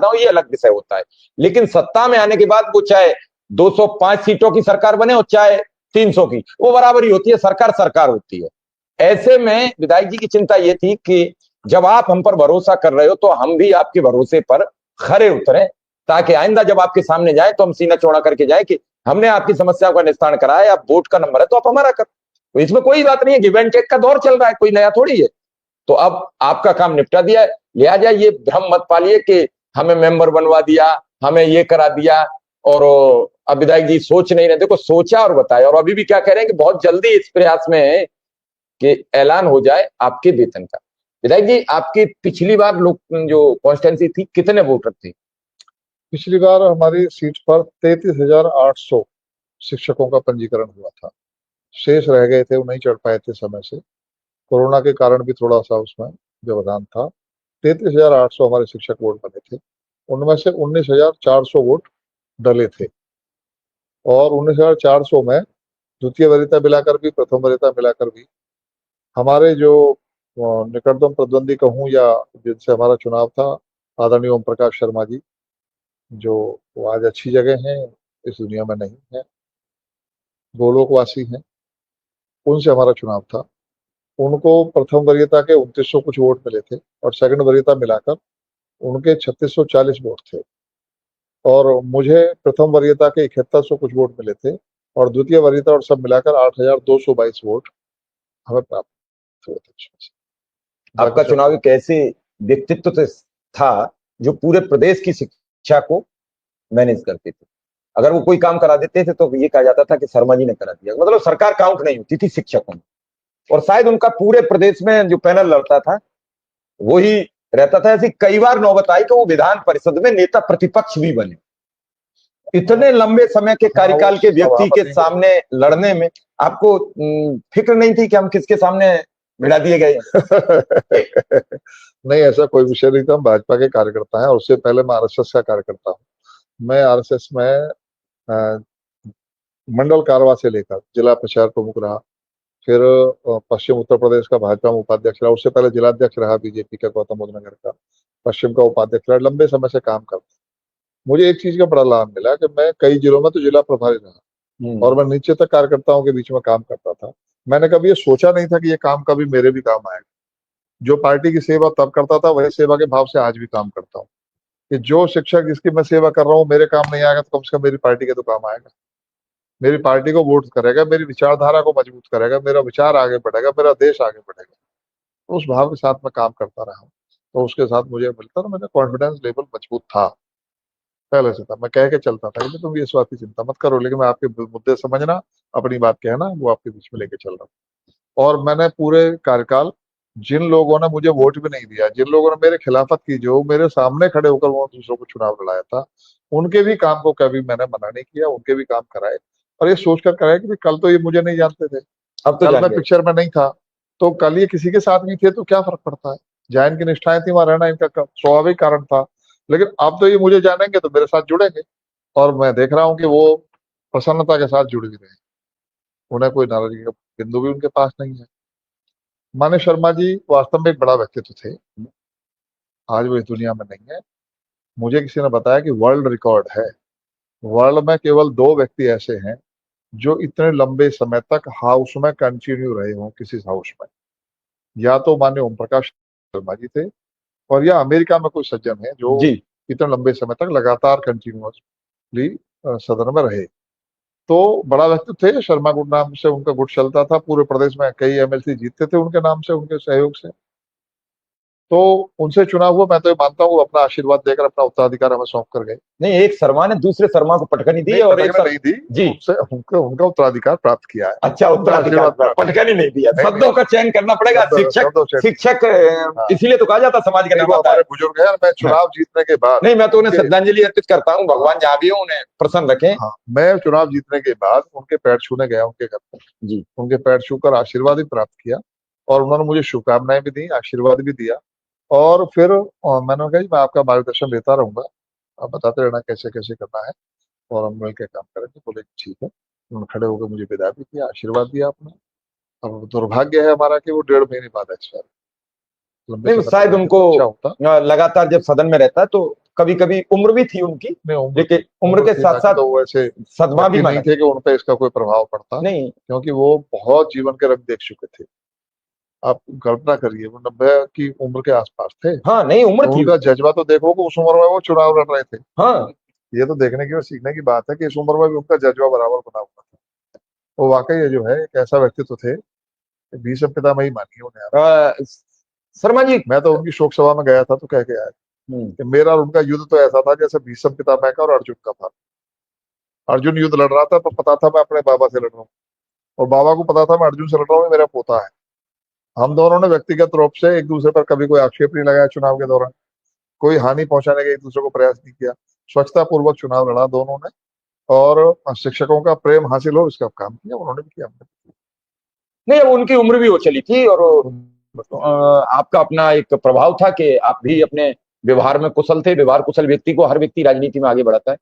ज्यादा हो, ये अलग विषय होता है। लेकिन सत्ता में आने के बाद वो चाहे 205 सीटों की सरकार बने और चाहे 300 की, वो बराबरी होती है, सरकार सरकार होती है। ऐसे में विधायक जी की चिंता ये थी कि जब आप हम पर भरोसा कर रहे हो तो हम भी आपके भरोसे पर खरे उतरे, ताकि आइंदा जब आपके सामने जाए तो हम सीना चौड़ा करके जाए कि हमने आपकी समस्या का निस्तारण करा है, आप वोट का नंबर है तो आप हमारा कर। तो इसमें कोई बात नहीं है, गिव एंड टेक का दौर चल रहा है, कोई नया थोड़ी है। तो अब आपका काम निपटा दिया है, लिहाजा ये भ्रम मत पालिए कि हमें मेंबर बनवा दिया, हमें ये करा दिया, और अब विधायक जी सोच नहीं रहे। देखो, सोचा और बताया, और अभी भी क्या कह रहे हैं कि बहुत जल्दी इस प्रयास में है कि ऐलान हो जाए आपके वेतन का। विधायक जी, आपकी पिछली बार लोग जो कॉन्स्टिट्यूंसी थी, कितने वोटर थे? पिछली बार हमारी सीट पर 33,800 शिक्षकों का पंजीकरण हुआ था। शेष रह गए थे, वो नहीं चढ़ पाए थे समय से, कोरोना के कारण भी थोड़ा सा उसमें व्यवधान था। 33,800 हमारे शिक्षक वोट बने थे, उनमें से 19,400 वोट डले थे, और 19,400 में द्वितीय वरीयता मिलाकर भी, प्रथम वरीयता मिलाकर भी, हमारे जो निकटतम प्रतिद्वंदी कहूँ या जिनसे हमारा चुनाव था, आदरणीय ओम प्रकाश शर्मा जी, जो वो आज अच्छी जगह हैं, इस दुनिया में नहीं है, गोलोकवासी हैं, उनसे हमारा चुनाव था। उनको प्रथम वरीयता के 2900 कुछ वोट मिले थे, और सेकंड वरीयता मिलाकर उनके 3640 वोट थे, और मुझे प्रथम वरीयता के 7100 कुछ वोट मिले थे, और द्वितीय वरीयता और सब मिलाकर 8222 वोट हमें प्राप्त हुए थे। आपका चुनाव एक ऐसे व्यक्तित्व से था जो पूरे प्रदेश की शिक्षा को मैनेज करते थे। अगर वो कोई काम करा देते थे तो ये कहा जाता था कि शर्मा जी ने करा दिया, मतलब सरकार काउंट नहीं होती थी शिक्षकों में। और शायद उनका पूरे प्रदेश में जो पैनल लड़ता था वही रहता था। ऐसी कई बार नौबत आई कि वो विधान परिषद में नेता प्रतिपक्ष भी बने। इतने लंबे समय के कार्यकाल के व्यक्ति के सामने लड़ने में आपको फिक्र नहीं थी कि हम किसके सामने भिड़ा दिए गए? नहीं, ऐसा कोई विषय नहीं था। हम भाजपा के कार्यकर्ता हैं, और उससे पहले मैं आरएसएस का कार्यकर्ता हूँ। मैं आरएसएस में मंडल कारवा से लेकर जिला प्रचार प्रमुख रहा, फिर पश्चिम उत्तर प्रदेश का भाजपा में उपाध्यक्ष रहा, उससे पहले जिलाध्यक्ष रहा बीजेपी का गौतम बुद्ध नगर का, पश्चिम का उपाध्यक्ष रहा, लंबे समय से काम करता। मुझे एक चीज का बड़ा लाभ मिला कि मैं कई जिलों में तो जिला प्रभारी रहा, और मैं नीचे तक कार्यकर्ताओं के बीच में काम करता था। मैंने कभी ये सोचा नहीं था कि ये काम कभी मेरे भी काम आएगा। जो पार्टी की सेवा तब करता था, वही सेवा के भाव से आज भी काम करता हूँ, कि जो शिक्षक जिसकी मैं सेवा कर रहा हूँ मेरे काम नहीं आएगा तो कम से कम मेरी पार्टी के तो काम आएगा, मेरी पार्टी को वोट करेगा, मेरी विचारधारा को मजबूत करेगा, मेरा विचार आगे बढ़ेगा, मेरा देश आगे बढ़ेगा। तो उस भाव के साथ मैं काम करता रहा हूँ, तो उसके साथ मुझे मिलता, मेरा कॉन्फिडेंस लेवल मजबूत था, पहले से था। मैं कह के चलता था कि तुम इस बात की चिंता मत करो, लेकिन मैं आपके मुद्दे समझना, अपनी बात कहना, वो आपके बीच में लेके चल रहा हूँ। और मैंने पूरे कार्यकाल, जिन लोगों ने मुझे वोट भी नहीं दिया, जिन लोगों ने मेरे खिलाफत की, जो मेरे सामने खड़े होकर वो दूसरों को चुनाव लड़ाया था, उनके भी काम को कभी मैंने मना नहीं किया, उनके भी काम कराए, और ये सोचकर कराए कि कल तो ये मुझे नहीं जानते थे, अब तो कल मैं पिक्चर में नहीं था, तो कल ये किसी के साथ भी थे तो क्या फर्क पड़ता है। जहाँ इनकी निष्ठाएं थी वहां रहना इनका स्वाभाविक कारण था। लेकिन अब तो ये मुझे जानेंगे तो मेरे साथ जुड़ेंगे, और मैं देख रहा हूँ कि वो प्रसन्नता के साथ जुड़ भी रहे हैं, उन्हें कोई नाराजगी का बिंदु भी उनके पास नहीं है। माने शर्मा जी वास्तव में एक बड़ा व्यक्तित्व थे, आज वो इस दुनिया में नहीं है। मुझे किसी ने बताया कि वर्ल्ड रिकॉर्ड है, वर्ल्ड में केवल 2 व्यक्ति ऐसे हैं जो इतने लंबे समय तक हाउस में कंटिन्यू रहे हों, किसी हाउस में। या तो माननीय ओम प्रकाश शर्मा जी थे, और या अमेरिका में कोई सज्जन है जो इतने लंबे समय तक लगातार कंटिन्यूअसली सदन में रहे। तो बड़ा व्यक्तित्व थे, शर्मा गुट नाम से उनका गुट चलता था, पूरे प्रदेश में कई एमएलसी जीतते थे उनके नाम से, उनके सहयोग से। तो उनसे चुनाव हुआ, मैं तो ये मानता हूँ अपना आशीर्वाद देकर अपना उत्तराधिकार हमें सौंप कर गए। नहीं, एक शर्मा ने दूसरे शर्मा को पटकनी दी, और एक नहीं दी जी, उनका उत्तराधिकार प्राप्त किया है। अच्छा, उत्तराधिकार पटकनी नहीं दिया। शब्दों का चयन करना पड़ेगा। शिक्षक इसीलिए तो कहा जाता समाज का नाम आता है। बुजुर्ग है, मैं चुनाव जीतने के बाद, नहीं, मैं तो उन्हें श्रद्धांजलि अर्पित करता हूँ, भगवान जहाँ भी हो उन्हें प्रसन्न रखें। मैं चुनाव जीतने के बाद उनके पैर छूने गया, उनके घर पर जी, उनके पैर छूकर आशीर्वाद भी प्राप्त किया, और उन्होंने मुझे शुभकामनाएं भी दी, आशीर्वाद भी दिया। और फिर मैंने कहा मैं आपका मार्गदर्शन लेता रहूंगा, आप बताते रहना कैसे कैसे करना है, और हम मिलकर काम करेंगे। बोले ठीक है। उन्होंने खड़े होकर मुझे विदा भी किया, आशीर्वाद दिया आपने। अब दुर्भाग्य है हमारा कि वो 1.5 महीने बाद एक्सपायर। नहीं, शायद उनको लगातार जब सदन में रहता है तो कभी कभी उम्र भी थी उनकी, नहीं, उम्र लेकिन उम्र के थी, साथ बाकी साथ तो वैसे सदमा भी यकीन नहीं माना। थे कि उन पे इसका कोई प्रभाव पड़ता, नहीं क्योंकि वो बहुत जीवन के रंग देख चुके थे। आप कल्पना करिए, वो 90 की उम्र के आसपास थे। हाँ, नहीं उम्र तो थी उनका जज्बा तो देखो कि उस उम्र में वो चुनाव लड़ रहे थे। हाँ। ये तो देखने की और सीखने की बात है कि इस उम्र में भी उनका जज्बा बराबर बना हुआ था। वो वाकई ये जो है एक ऐसा व्यक्तित्व थे, भीष्म पितामही मानिए उन्हें आप। अ, शर्मा जी। मैं तो उनकी शोक सभा में गया था तो कह के आया हम्म, कि मेरा और उनका युद्ध तो ऐसा था जैसे भीष्म पितामह का और अर्जुन का था। अर्जुन युद्ध लड़ रहा था तो पता था मैं अपने बाबा से लड़ रहा हूँ, और बाबा को पता था मैं अर्जुन से लड़ रहा हूँ, ये मेरा पोता है। हम दोनों ने व्यक्तिगत रूप से एक दूसरे पर कभी कोई आक्षेप नहीं लगाया, चुनाव के दौरान कोई हानि पहुंचाने का एक दूसरे को प्रयास नहीं किया। स्वच्छता पूर्वक चुनाव लड़ा दोनों ने, और शिक्षकों का प्रेम हासिल हो इसका काम किया, उन्होंने भी किया, हमने भी नहीं अब उनकी उम्र भी वो चली थी, और किया। आपका अपना एक प्रभाव था कि आप भी अपने व्यवहार में कुशल थे। व्यवहार कुशल व्यक्ति को हर व्यक्ति राजनीति में आगे बढ़ाता है।